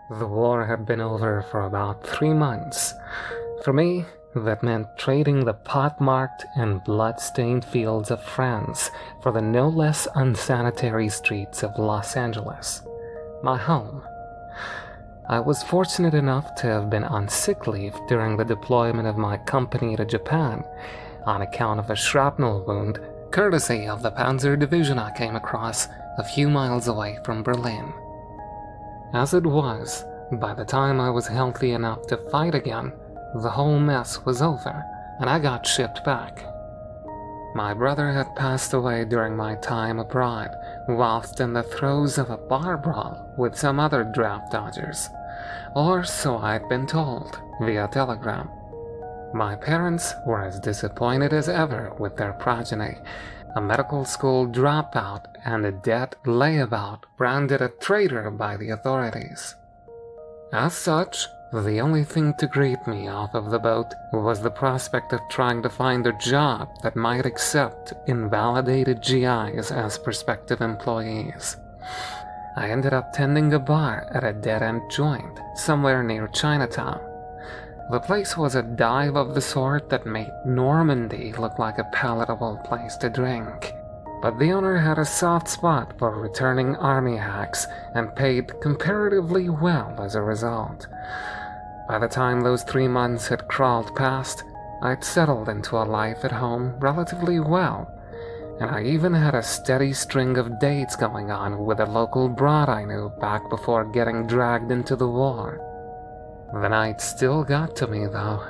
The war had been over for about 3 months. For me, that meant trading the pockmarked and blood-stained fields of France for the no less unsanitary streets of Los Angeles, my home. I was fortunate enough to have been on sick leave during the deployment of my company to Japan on account of a shrapnel wound, courtesy of the panzer division I came across a few miles away from Berlin. As it was, by the time I was healthy enough to fight again, the whole mess was over, and I got shipped back. My brother had passed away during my time abroad, whilst in the throes of a bar brawl with some other draft dodgers, or so I'd been told via telegram. My parents were as disappointed as ever with their progeny, a medical school dropout and a debt layabout branded a traitor by the authorities. As such, the only thing to greet me off of the boat was the prospect of trying to find a job that might accept invalidated GIs as prospective employees. I ended up tending a bar at a dead-end joint somewhere near Chinatown. The place was a dive of the sort that made Normandy look like a palatable place to drink, but the owner had a soft spot for returning army hacks and paid comparatively well as a result. By the time those 3 months had crawled past, I'd settled into a life at home relatively well, and I even had a steady string of dates going on with a local broad I knew back before getting dragged into the war. The night still got to me, though.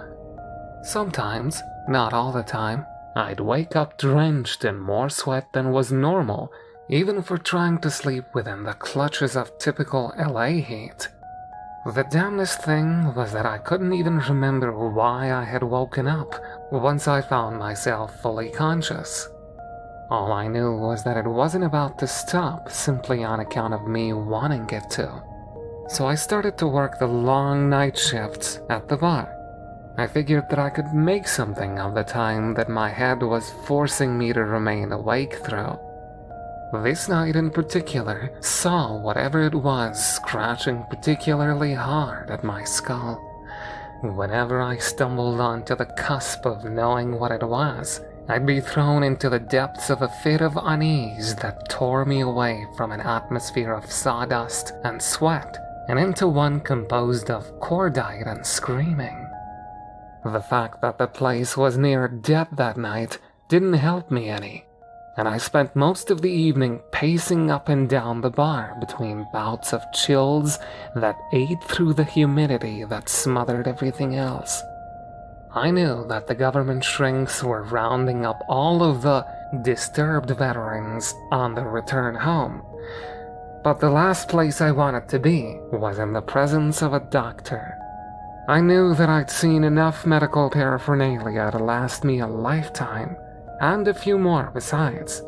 Sometimes, not all the time, I'd wake up drenched in more sweat than was normal, even for trying to sleep within the clutches of typical LA heat. The damnedest thing was that I couldn't even remember why I had woken up once I found myself fully conscious. All I knew was that it wasn't about to stop simply on account of me wanting it to. So I started to work the long night shifts at the bar. I figured that I could make something of the time that my head was forcing me to remain awake through. This night in particular saw whatever it was scratching particularly hard at my skull. Whenever I stumbled onto the cusp of knowing what it was, I'd be thrown into the depths of a fit of unease that tore me away from an atmosphere of sawdust and sweat and into one composed of cordite and screaming. The fact that the place was near death that night didn't help me any, and I spent most of the evening pacing up and down the bar between bouts of chills that ate through the humidity that smothered everything else. I knew that the government shrinks were rounding up all of the disturbed veterans on the return home, but the last place I wanted to be was in the presence of a doctor. I knew that I'd seen enough medical paraphernalia to last me a lifetime, and a few more besides.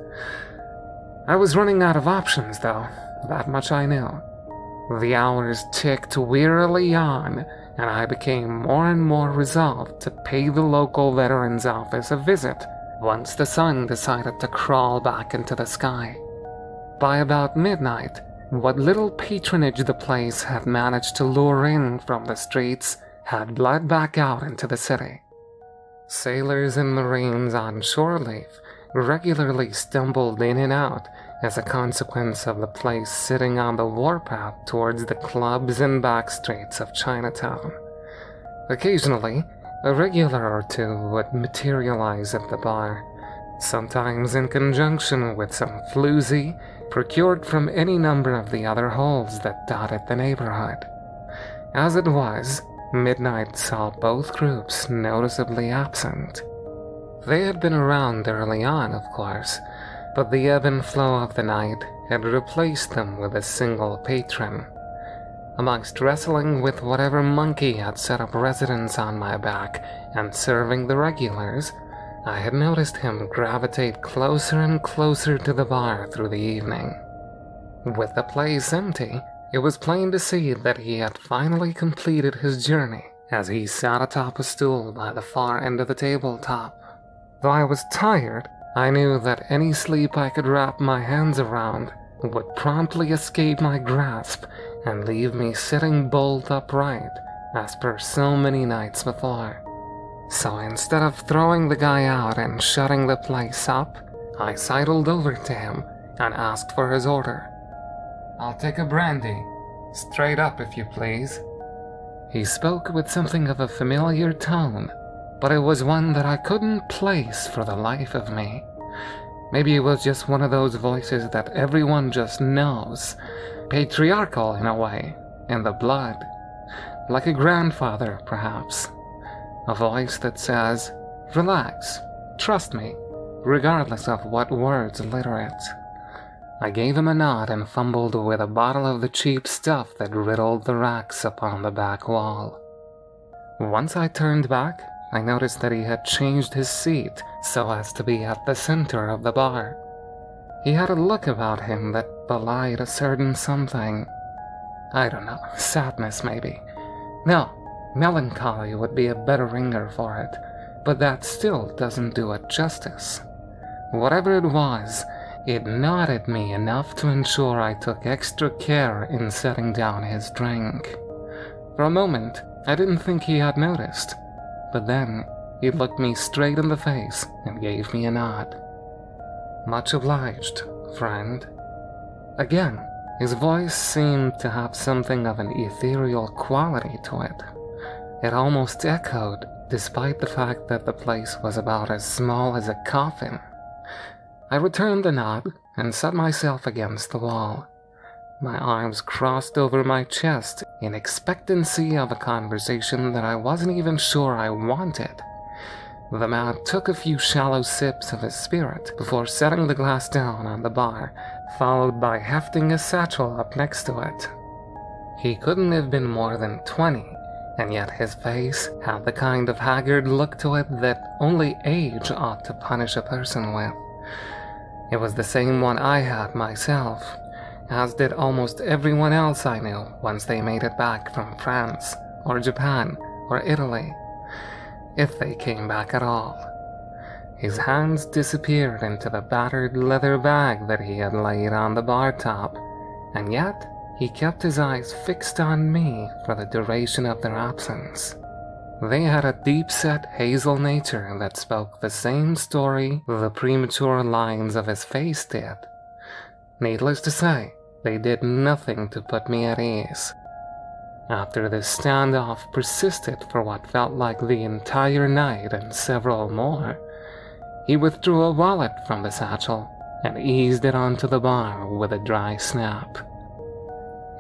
I was running out of options, though, that much I knew. The hours ticked wearily on, and I became more and more resolved to pay the local veterans office a visit once the sun decided to crawl back into the sky. By about midnight, what little patronage the place had managed to lure in from the streets had bled back out into the city. Sailors and Marines on shore leave regularly stumbled in and out as a consequence of the place sitting on the warpath towards the clubs and back streets of Chinatown. Occasionally, a regular or two would materialize at the bar, sometimes in conjunction with some floozy procured from any number of the other holes that dotted the neighborhood. As it was, midnight saw both groups noticeably absent. They had been around early on, of course, but the ebb and flow of the night had replaced them with a single patron. Amongst wrestling with whatever monkey had set up residence on my back and serving the regulars, I had noticed him gravitate closer and closer to the bar through the evening. With the place empty, it was plain to see that he had finally completed his journey as he sat atop a stool by the far end of the tabletop. Though I was tired, I knew that any sleep I could wrap my hands around would promptly escape my grasp and leave me sitting bolt upright as per so many nights before. So instead of throwing the guy out and shutting the place up, I sidled over to him and asked for his order. "I'll take a brandy. Straight up, if you please." He spoke with something of a familiar tone, but it was one that I couldn't place for the life of me. Maybe it was just one of those voices that everyone just knows, patriarchal in a way, in the blood, like a grandfather, perhaps. A voice that says, "Relax, trust me," regardless of what words litter it. I gave him a nod and fumbled with a bottle of the cheap stuff that riddled the racks upon the back wall. Once I turned back, I noticed that he had changed his seat so as to be at the center of the bar. He had a look about him that belied a certain something. I don't know, sadness maybe. No, melancholy would be a better ringer for it, but that still doesn't do it justice. Whatever it was, it nodded me enough to ensure I took extra care in setting down his drink. For a moment, I didn't think he had noticed, but then he looked me straight in the face and gave me a nod. "Much obliged, friend." Again, his voice seemed to have something of an ethereal quality to it. It almost echoed, despite the fact that the place was about as small as a coffin. I returned the nod and set myself against the wall. My arms crossed over my chest in expectancy of a conversation that I wasn't even sure I wanted. The man took a few shallow sips of his spirit before setting the glass down on the bar, followed by hefting a satchel up next to it. He couldn't have been more than 20, and yet his face had the kind of haggard look to it that only age ought to punish a person with. It was the same one I had myself, as did almost everyone else I knew once they made it back from France, or Japan, or Italy, if they came back at all. His hands disappeared into the battered leather bag that he had laid on the bar top, and yet he kept his eyes fixed on me for the duration of their absence. They had a deep-set hazel nature that spoke the same story the premature lines of his face did. Needless to say, they did nothing to put me at ease. After this standoff persisted for what felt like the entire night and several more, he withdrew a wallet from the satchel and eased it onto the bar with a dry snap.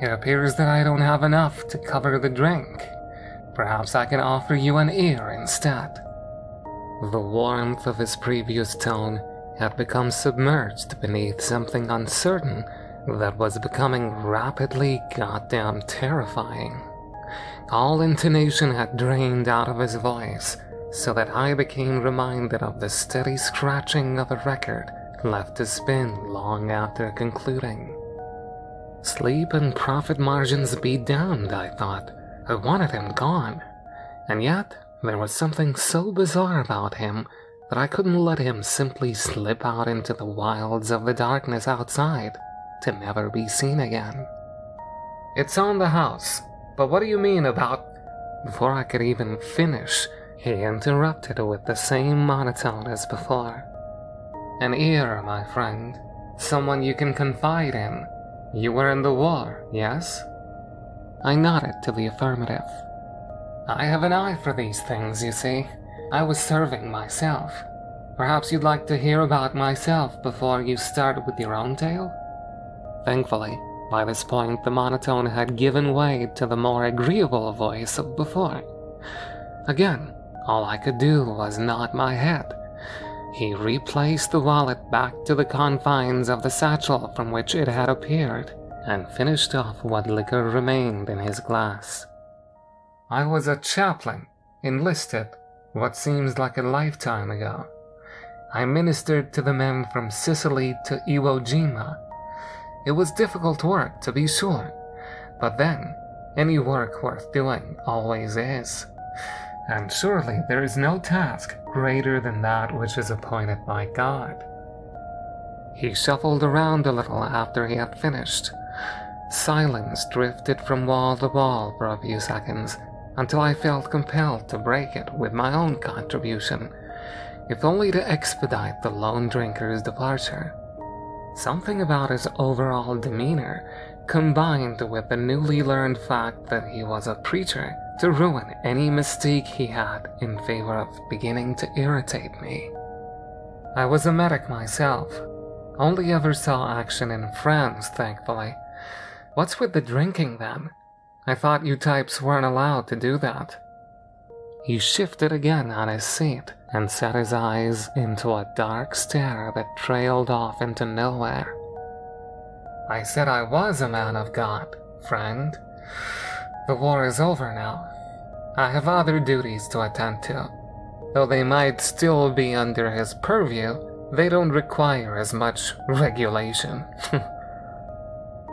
"It appears that I don't have enough to cover the drink. Perhaps I can offer you an ear instead." The warmth of his previous tone had become submerged beneath something uncertain that was becoming rapidly goddamn terrifying. All intonation had drained out of his voice, so that I became reminded of the steady scratching of a record left to spin long after concluding. Sleep and profit margins be damned, I thought. I wanted him gone, and yet there was something so bizarre about him that I couldn't let him simply slip out into the wilds of the darkness outside to never be seen again. "It's on the house, but what do you mean about—" Before I could even finish, he interrupted with the same monotone as before. "An ear, my friend. Someone you can confide in. You were in the war, yes?" I nodded to the affirmative. "I have an eye for these things, you see. I was serving myself. Perhaps you'd like to hear about myself before you start with your own tale?" Thankfully, by this point the monotone had given way to the more agreeable voice of before. Again, all I could do was nod my head. He replaced the wallet back to the confines of the satchel from which it had appeared, and finished off what liquor remained in his glass. "I was a chaplain, enlisted, what seems like a lifetime ago. I ministered to the men from Sicily to Iwo Jima. It was difficult work, to be sure, but then, any work worth doing always is. And surely there is no task greater than that which is appointed by God." He shuffled around a little after he had finished. Silence drifted from wall to wall for a few seconds, until I felt compelled to break it with my own contribution, if only to expedite the lone drinker's departure. Something about his overall demeanor, combined with the newly learned fact that he was a preacher, to ruin any mistake he had in favor of beginning to irritate me. I was a medic myself. Only ever saw action in France, thankfully. What's with the drinking then? I thought you types weren't allowed to do that. He shifted again on his seat and set his eyes into a dark stare that trailed off into nowhere. I said I was a man of God, friend. The war is over now. I have other duties to attend to. Though they might still be under his purview, they don't require as much regulation.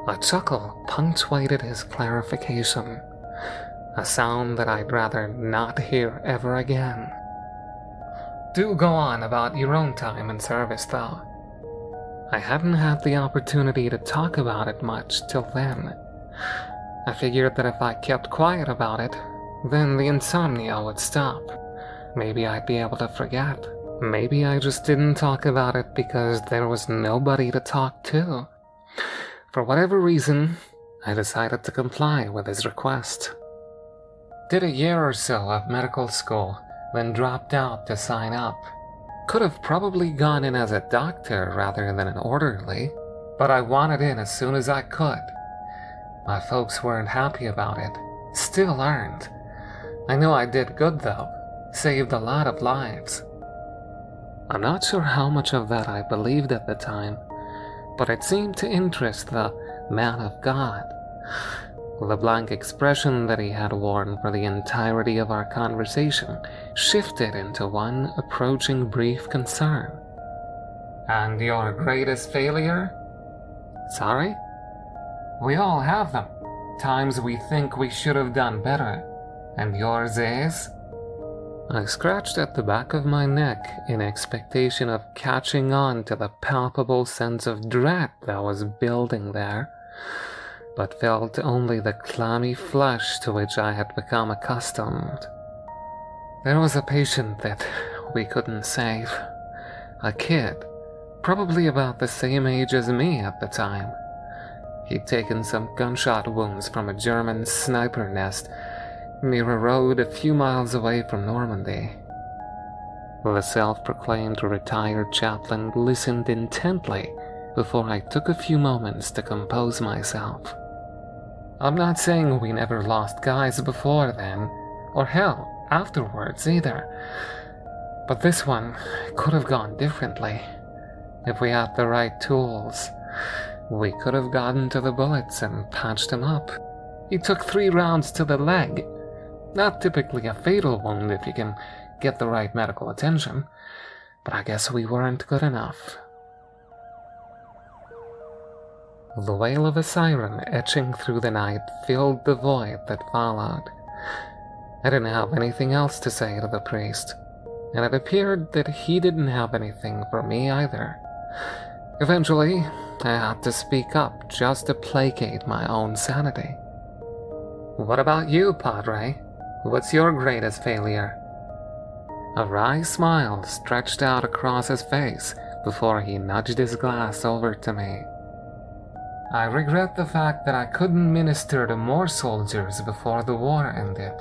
A chuckle punctuated his clarification, a sound that I'd rather not hear ever again. Do go on about your own time in service, though. I hadn't had the opportunity to talk about it much till then. I figured that if I kept quiet about it, then the insomnia would stop. Maybe I'd be able to forget. Maybe I just didn't talk about it because there was nobody to talk to. For whatever reason, I decided to comply with his request. Did a year or so of medical school, then dropped out to sign up. Could have probably gone in as a doctor rather than an orderly, but I wanted in as soon as I could. My folks weren't happy about it, still aren't. I know I did good though, saved a lot of lives. I'm not sure how much of that I believed at the time, but it seemed to interest the man of God. The blank expression that he had worn for the entirety of our conversation shifted into one approaching brief concern. And your greatest failure? Sorry? We all have them. Times we think we should have done better. And yours is? I scratched at the back of my neck in expectation of catching on to the palpable sense of dread that was building there, but felt only the clammy flush to which I had become accustomed. There was a patient that we couldn't save. A kid, probably about the same age as me at the time. He'd taken some gunshot wounds from a German sniper nest near a road a few miles away from Normandy. The self-proclaimed retired chaplain listened intently before I took a few moments to compose myself. I'm not saying we never lost guys before then, or hell, afterwards either. But this one could have gone differently. If we had the right tools, we could have gotten to the bullets and patched him up. He took 3 rounds to the leg. Not typically a fatal wound if you can get the right medical attention, but I guess we weren't good enough. The wail of a siren etching through the night filled the void that followed. I didn't have anything else to say to the priest, and it appeared that he didn't have anything for me either. Eventually, I had to speak up just to placate my own sanity. What about you, Padre? What's your greatest failure? A wry smile stretched out across his face before he nudged his glass over to me. I regret the fact that I couldn't minister to more soldiers before the war ended.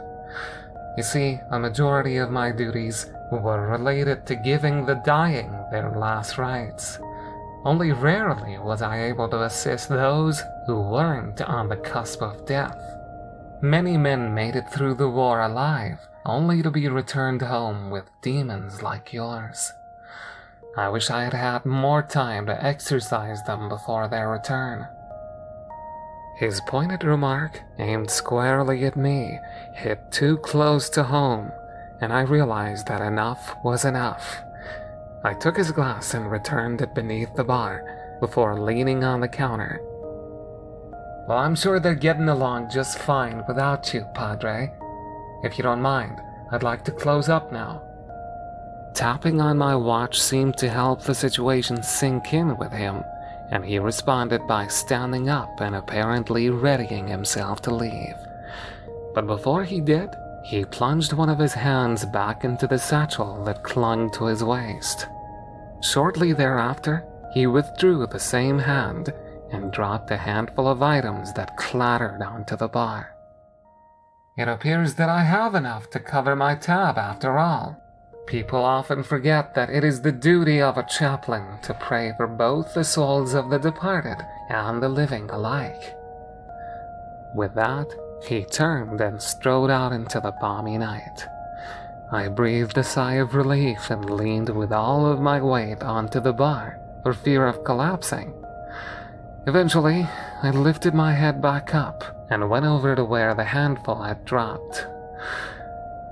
You see, a majority of my duties were related to giving the dying their last rites. Only rarely was I able to assist those who weren't on the cusp of death. Many men made it through the war alive, only to be returned home with demons like yours. I wish I had had more time to exorcise them before their return. His pointed remark, aimed squarely at me, hit too close to home, and I realized that enough was enough. I took his glass and returned it beneath the bar, before leaning on the counter. Well, I'm sure they're getting along just fine without you, Padre. If you don't mind, I'd like to close up now. Tapping on my watch seemed to help the situation sink in with him, and he responded by standing up and apparently readying himself to leave. But before he did, he plunged one of his hands back into the satchel that clung to his waist. Shortly thereafter, he withdrew the same hand and dropped a handful of items that clattered onto the bar. It appears that I have enough to cover my tab after all. People often forget that it is the duty of a chaplain to pray for both the souls of the departed and the living alike. With that, he turned and strode out into the balmy night. I breathed a sigh of relief and leaned with all of my weight onto the bar for fear of collapsing. Eventually, I lifted my head back up and went over to where the handful had dropped.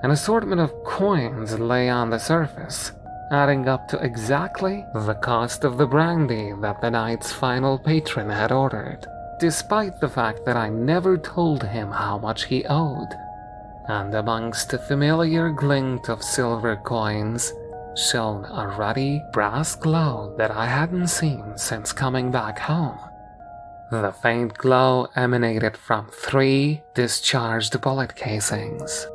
An assortment of coins lay on the surface, adding up to exactly the cost of the brandy that the night's final patron had ordered, despite the fact that I never told him how much he owed. And amongst the familiar glint of silver coins shone a ruddy brass glow that I hadn't seen since coming back home. The faint glow emanated from 3 discharged bullet casings.